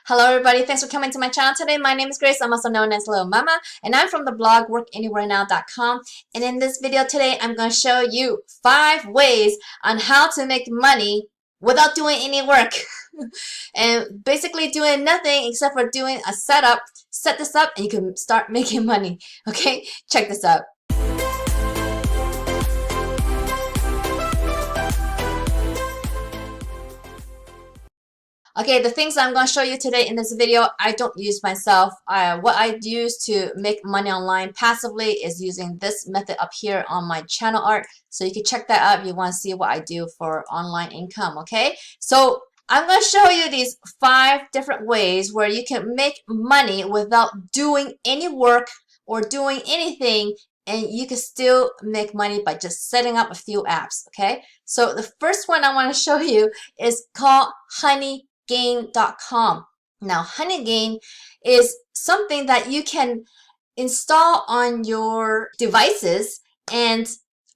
Hello everybody, thanks for coming to my channel today. My name is Grace, I'm also known as Littlemama, and I'm from the blog workanywherenow.com. And in this video today, I'm going to show you 5 ways on how to make money without doing any work. And basically doing nothing except for doing a setup. Set this up and you can start making money. Okay, check this out. Okay, the things I'm going to show you today in this video, I don't use myself. What I use to make money online passively is using this method up here on my channel art. So you can check that out if you want to see what I do for online income, okay? So I'm going to show you these 5 different ways where you can make money without doing any work or doing anything, and you can still make money by just setting up a few apps, okay? So the first one I want to show you is called Honeygame.com. Now, Honeygame is something that you can install on your devices and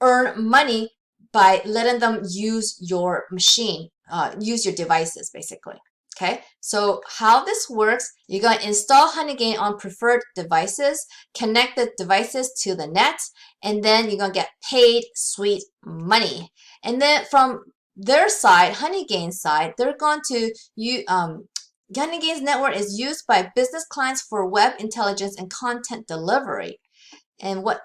earn money by letting them use your machine, use your devices, basically. Okay, so how this works, you're going to install Honeygame on preferred devices, connect the devices to the net, and then you're going to get paid sweet money. And then from their side, Honeygame's side, they're going to use, Honeygame's network is used by business clients for web intelligence and content delivery. And what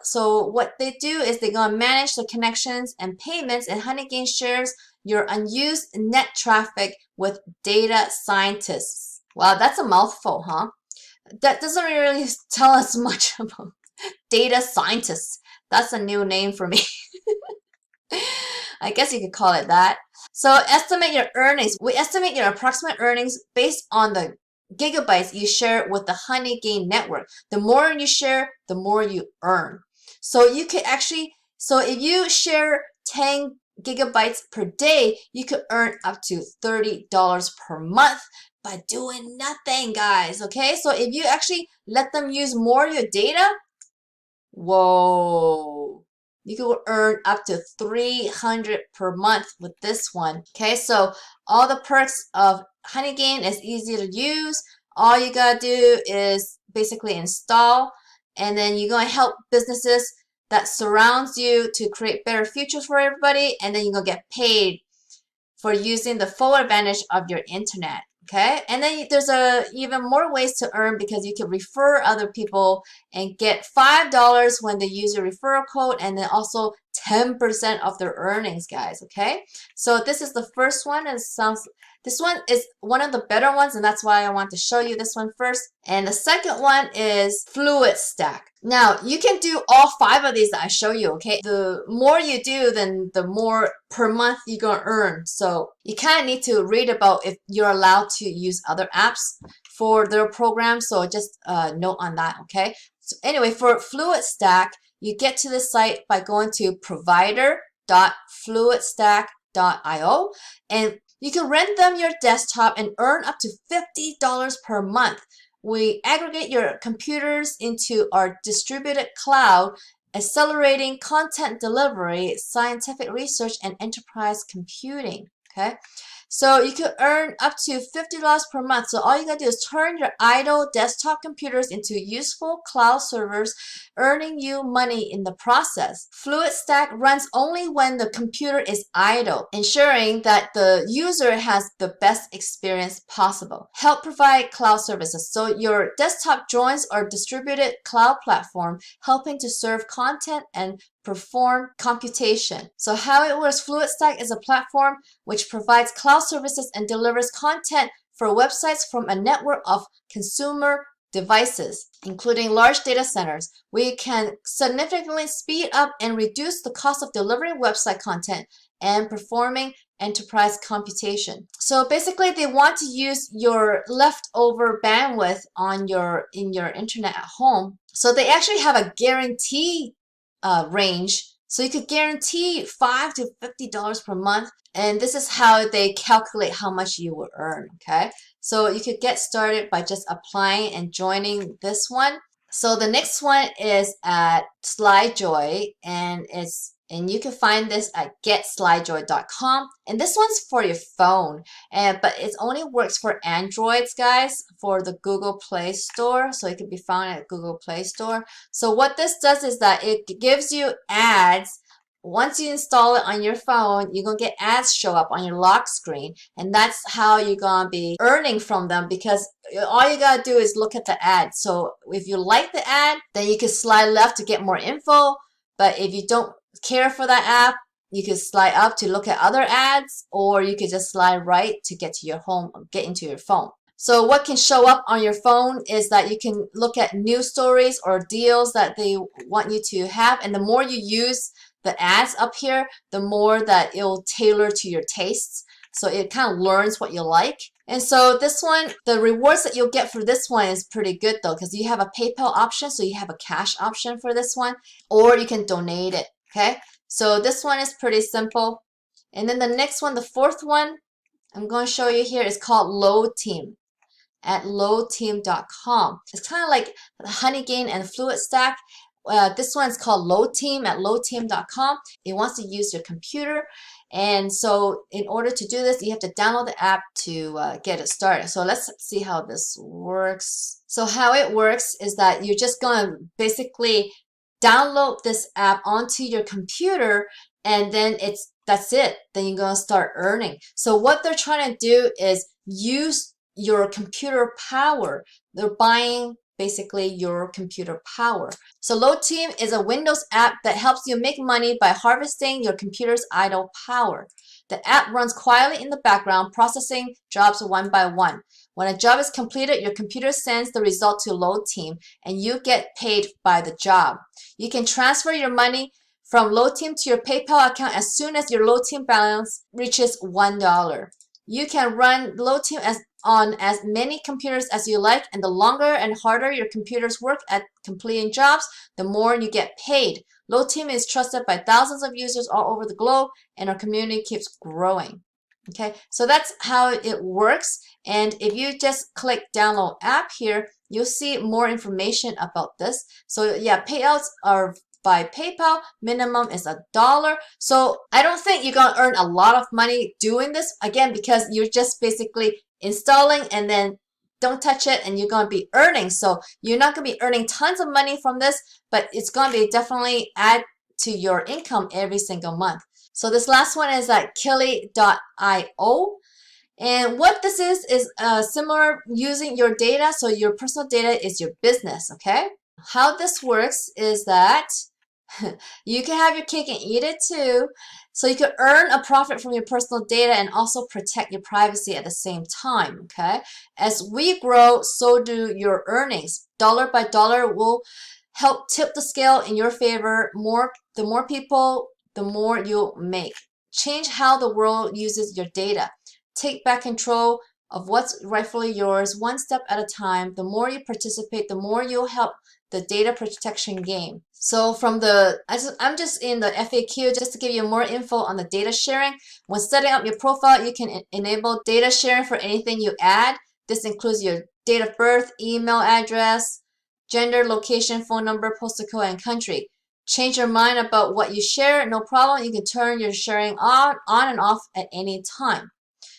they do is they're going to manage the connections and payments, and Honeygame shares your unused net traffic with data scientists. Wow, that's a mouthful, huh? That doesn't really tell us much about data scientists. That's a new name for me. I guess you could call it that. So estimate your earnings. We estimate your approximate earnings based on the gigabytes you share with the Honeygame network. The more you share, the more you earn. So you could actually, so if you share 10 gigabytes per day, you could earn up to $30 per month by doing nothing, guys. Okay, so if you actually let them use more of your data, whoa, you could earn up to $300 per month with this one. Okay, so all the perks of Honeygame is easy to use. All you gotta do is basically install, and then you're gonna help businesses that surrounds you to create better futures for everybody, and then you're gonna get paid for using the full advantage of your internet. Okay, and then there's even more ways to earn, because you can refer other people and get $5 when they use your referral code, and then also 10% of their earnings, guys. Okay, so this is the first one, and this one is one of the better ones, and that's why I want to show you this one first. And the second one is Fluidstack. Now, you can do all 5 of these that I show you, okay? The more you do, then the more per month you're going to earn. So you kind of need to read about if you're allowed to use other apps for their program. So just note on that, okay? So anyway, for Fluidstack, you get to the site by going to provider.fluidstack.io, and you can rent them your desktop and earn up to $50 per month. We aggregate your computers into our distributed cloud, accelerating content delivery, scientific research, and enterprise computing. Okay, so you could earn up to $50 per month. So all you gotta do is turn your idle desktop computers into useful cloud servers, earning you money in the process. Fluidstack runs only when the computer is idle, ensuring that the user has the best experience possible. Help provide cloud services. So your desktop joins our distributed cloud platform, helping to serve content and perform computation. So how it works, Fluidstack is a platform which provides cloud services and delivers content for websites from a network of consumer devices, including large data centers. We can significantly speed up and reduce the cost of delivering website content and performing enterprise computation. So basically, they want to use your leftover bandwidth on in your internet at home. So they actually have a guarantee range, so you could guarantee $5 to $50 per month, and this is how they calculate how much you will earn. Okay, so you could get started by just applying and joining this one. So the next one is at Slidejoy, and it's And you can find this at getslidejoy.com. And this one's for your phone, but it only works for Androids, guys, for the Google Play Store. So it can be found at Google Play Store. So what this does is that it gives you ads. Once you install it on your phone, you're going to get ads show up on your lock screen. And that's how you're going to be earning from them, because all you got to do is look at the ad. So if you like the ad, then you can slide left to get more info. But if you don't care for that app, you could slide up to look at other ads, or you could just slide right to get to your home, get into your phone. So what can show up on your phone is that you can look at news stories or deals that they want you to have. And the more you use the ads up here, the more that it'll tailor to your tastes. So it kind of learns what you like. And so this one, the rewards that you'll get for this one is pretty good though, because you have a PayPal option, so you have a cash option for this one, or you can donate it, okay? So this one is pretty simple. And then the next one, the fourth one I'm going to show you here is called Lowteam at lowteam.com. It's kind of like Honeygame and Fluidstack. This one's called Lowteam at lowteam.com. It wants to use your computer. And so in order to do this, you have to download the app to get it started. So let's see how this works. So how it works is that you're just going to basically download this app onto your computer, and then that's it. Then you're going to start earning. So what they're trying to do is use your computer power. They're buying basically your computer power. So Lowteam is a Windows app that helps you make money by harvesting your computer's idle power. The app runs quietly in the background, processing jobs one by one. When a job is completed, your computer sends the result to Lowteam, and you get paid by the job. You can transfer your money from Lowteam to your PayPal account as soon as your Lowteam balance reaches $1. You can run Lowteam on as many computers as you like, and the longer and harder your computers work at completing jobs, the more you get paid. Lowteam is trusted by thousands of users all over the globe, and our community keeps growing. Okay, so that's how it works. And if you just click download app here, you'll see more information about this. So yeah, payouts are by PayPal. Minimum is $1. So I don't think you're going to earn a lot of money doing this, again, because you're just basically installing and then don't touch it, and you're going to be earning. So you're not going to be earning tons of money from this, but it's going to be definitely add to your income every single month. So this last one is at Killy.io. And what this is similar, using your data. So your personal data is your business, okay? How this works is that you can have your cake and eat it too. So you can earn a profit from your personal data and also protect your privacy at the same time, okay? As we grow, so do your earnings. Dollar by dollar will help tip the scale in your favor. The more people, the more you'll make. Change how the world uses your data. Take back control of what's rightfully yours, one step at a time. The more you participate, the more you'll help the data protection game. So from I'm just in the FAQ just to give you more info on the data sharing. When setting up your profile, you can enable data sharing for anything you add. This includes your date of birth, email address, gender, location, phone number, postal code, and country. Change your mind about what you share, no problem. You can turn your sharing on and off at any time.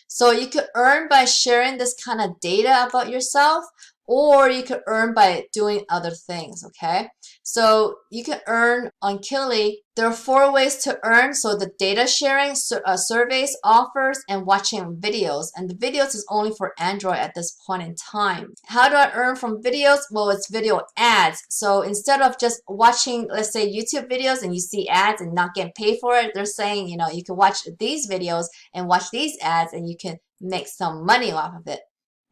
So you could earn by sharing this kind of data about yourself, or you could earn by doing other things, okay? So you can earn on Killy. There are 4 ways to earn. So the data sharing, surveys, offers, and watching videos. And the videos is only for Android at this point in time. How do I earn from videos? Well, it's video ads. So instead of just watching, let's say, YouTube videos and you see ads and not getting paid for it, they're saying, you can watch these videos and watch these ads and you can make some money off of it.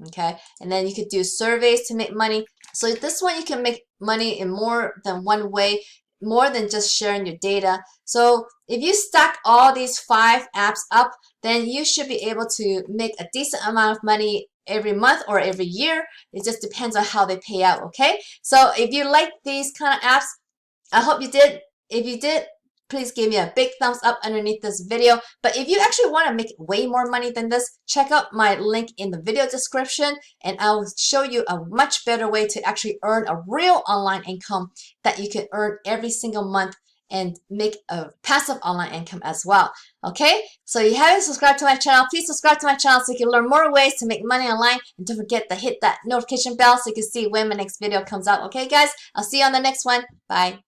Okay, and then you could do surveys to make money. So this one you can make money in more than one way, more than just sharing your data. So if you stack all these 5 apps up, then you should be able to make a decent amount of money every month or every year. It just depends on how they pay out, okay? So if you like these kind of apps, I hope you did. If you did, please give me a big thumbs up underneath this video. But if you actually want to make way more money than this, check out my link in the video description, and I'll show you a much better way to actually earn a real online income that you can earn every single month and make a passive online income as well. Okay, so if you haven't subscribed to my channel, please subscribe to my channel so you can learn more ways to make money online. And don't forget to hit that notification bell so you can see when my next video comes out. Okay guys, I'll see you on the next one. Bye.